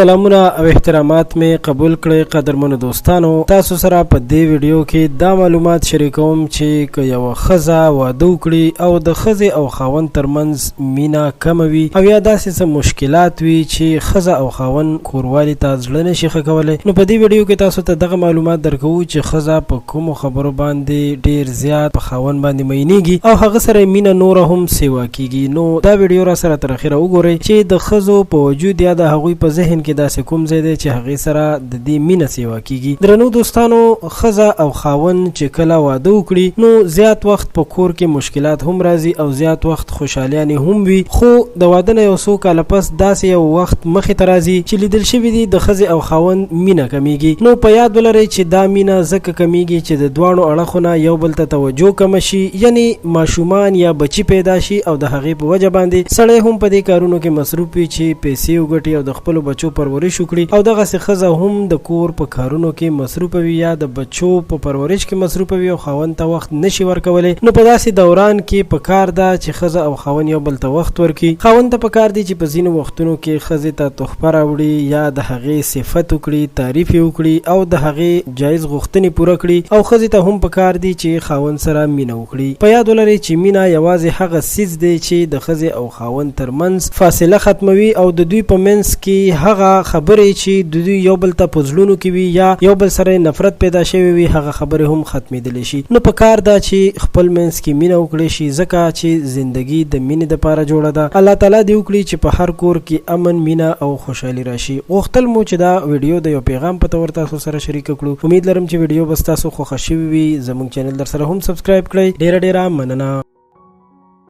سلامونه او احترامات می قبول کړئ قدرمنو دوستانو. تاسو سره په دې ویډیو کې دا معلومات شریکوم چې که یو ښځه واده وکړي او د ښځې او خاوند ترمنځ مینه کمه وي او یا داسې څه مشکلات وي چې ښځه او خاوند کوروالي ته زړه نشي ښه کولی، نو په دې ویډیو کې تاسو ته دغه معلومات درکوو چې ښځه په کومو خبرو باندې ډیر زیات په خاوند باندې مینېږي او هغه سره مینه نوره هم سیوا کیږي. نو دا ویډیو را سره تر اخره وګورئ چې د ښځو په وجود یا د هغوی په ذهن کې داسې کوم ځای دی چې هغې سره د دې مینه سیوا کیږي. درنو دوستانو، ښځه او خاوند چې کله واده وکړي نو زیات وخت په کور کې مشکلات هم راځي او زیات وخت خوشحالیانې هم وي، خو د واده نه یو څو کاله پس داسې یو وخت مخې ته راځي چې لیدل شوي دي د ښځې او خاوند مینه کمیږي. نو په یاد ولرئ چې دا مینه ځکه کمیږي چې د دواړو اړخونه یو بل ته توجه کمه شي، یعنی ماشومان یا بچي پیدا شي او د هغې په وجه باندې سړی هم په دې کارونو کې مصروف وي چې پیسې وګټي او د خپلو بچو پرورش وکړي، او دغسې ښځه هم د کور په کارونو کې مصروفه وي یا د بچو په پرورش کې مصروفه وي او خاوند ته وخت نشي ورکولی. نو په داسې دوران کې په کار ده چې ښځه او خاوند یو بل ته وخت ورکړي. خاوند ته په کار دی چې په ځینو وختونو کې ښځې ته تحفه راوړي یا د هغې صفت وکړي، تعریف یې وکړي او د هغې جایز غوښتنې پوره کړي، او ښځې ته هم په کار دی چې خاوند سره مینه وکړي. په یاد ولرئ چې مینه یوازې هغه څیز دی چې د ښځې او خاوند ترمنځ فاصله ختموي او د دوی په منځ کې هغه خبرې چې د دوی یو بل ته په زړونو کې وي یا یو بل سره نفرت پیدا شوی وي هغه خبرې هم ختمېدلی شي. نو په کار ده چې خپل منځ کې مینه وکړي شي، ځکه چې زندگی د مینې دپاره جوړه ده. الله تعالی دې وکړي چې په هر کور کې امن، مینه او خوشحالي راشي. غوښتل مو چې دا ویډیو د یو پیغام په تور تاسو سره شریک کړو. امید لرم چې ویډیو به ستاسو خوښه شوې وي. زموږ چینل در سره هم سبسکرایب کړئ. ډیره مننه.